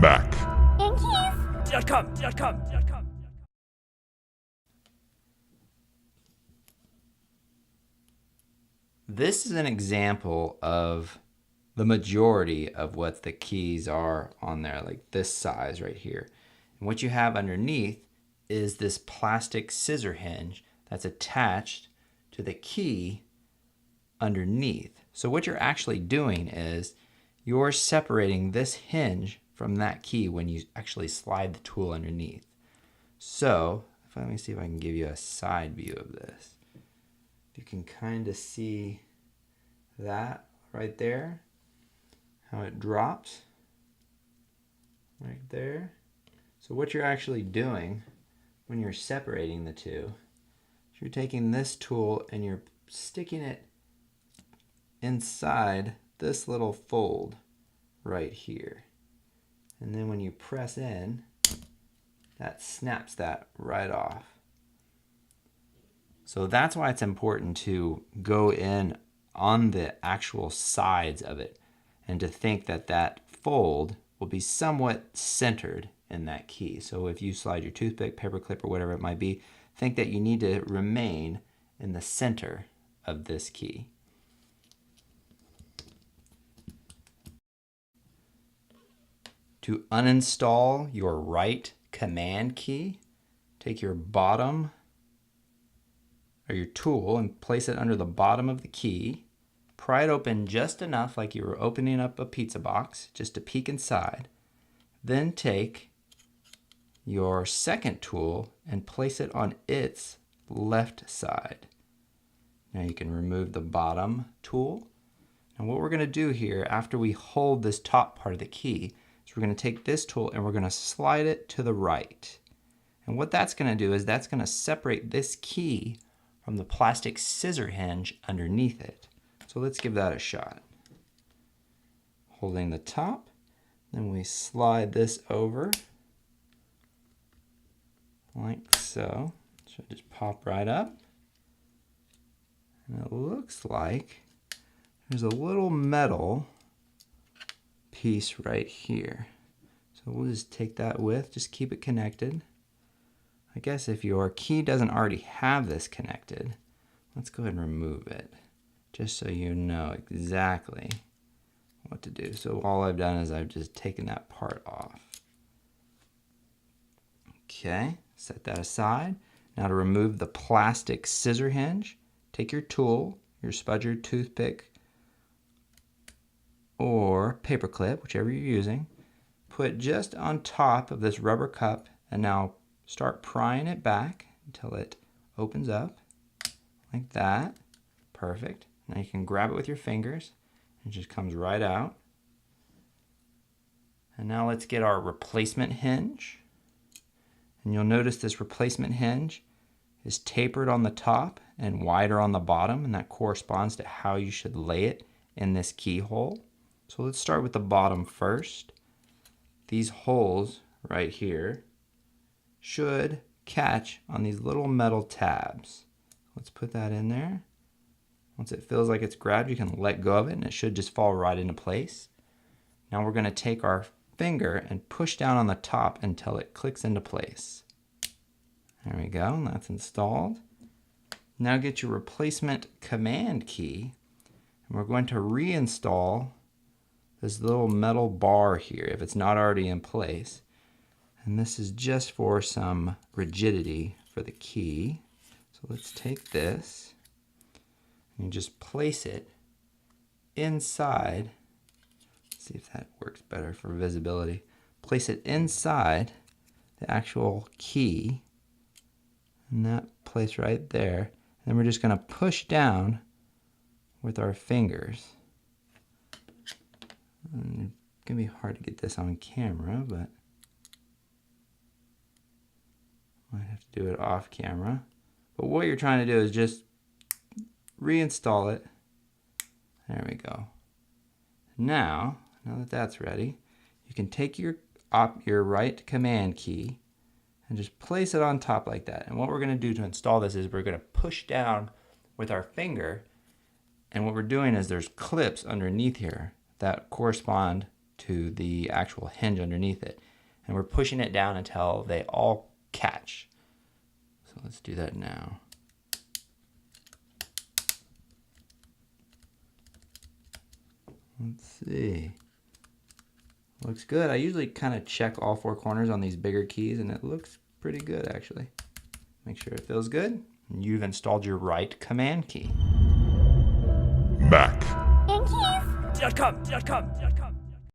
Mac. Yankees.com. This is an example of the majority of what the keys are on there, like this size right here. And what you have underneath is this plastic scissor hinge that's attached to the key underneath. So what you're actually doing is you're separating this hinge from that key when you actually slide the tool underneath. So let me see if I can give you a side view of this. You can kind of see that right there, how it drops right there. So what you're actually doing when you're separating the two is you're taking this tool and you're sticking it inside this little fold right here. And then when you press in, that snaps that right off. So that's why it's important to go in on the actual sides of it and to think that that fold will be somewhat centered in that key. So if you slide your toothpick, paper clip, or whatever it might be, think that you need to remain in the center of this key. To uninstall your right command key, take your bottom or your tool and place it under the bottom of the key. Pry it open just enough like you were opening up a pizza box, just to peek inside. Then take your second tool and place it on its left side. Now you can remove the bottom tool. And what we're going to do here after we hold this top part of the key is we're going to take this tool and we're going to slide it to the right. And what that's going to do is that's going to separate this key from the plastic scissor hinge underneath it. So let's give that a shot. Holding the top, then we slide this over like so. Should just pop right up. And it looks like there's a little metal piece right here. So we'll just take that with, just keep it connected. I guess if your key doesn't already have this connected, let's go ahead and remove it, just so you know exactly what to do. So all I've done is I've just taken that part off. Okay, set that aside. Now to remove the plastic scissor hinge, take your tool, your spudger, toothpick, or paper clip, whichever you're using, put just on top of this rubber cup, and now start prying it back until it opens up like that. Perfect. Now you can grab it with your fingers. It just comes right out. And now let's get our replacement hinge. And you'll notice this replacement hinge is tapered on the top and wider on the bottom, and that corresponds to how you should lay it in this keyhole. So let's start with the bottom first. These holes right here should catch on these little metal tabs. Let's put that in there. Once it feels like it's grabbed, you can let go of it and it should just fall right into place. Now we're going to take our finger and push down on the top until it clicks into place. There we go, that's installed. Now get your replacement command key and we're going to reinstall this little metal bar here if it's not already in place. And this is just for some rigidity for the key. So let's take this and you just place it inside. Let's see if that works better for visibility. Place it inside the actual key in that place right there. And then we're just going to push down with our fingers. And it's going to be hard to get this on camera, but might have to do it off camera. But what you're trying to do is just reinstall it. There we go. Now that that's ready, you can take your right command key and just place it on top like that. And what we're going to do to install this is we're going to push down with our finger. And what we're doing is there's clips underneath here that correspond to the actual hinge underneath it. And we're pushing it down until they all catch. So let's do that now. Let's see. Looks good. I usually kind of check all four corners on these bigger keys, and it looks pretty good actually. Make sure it feels good. And you've installed your right command key. Mac. And keys.com.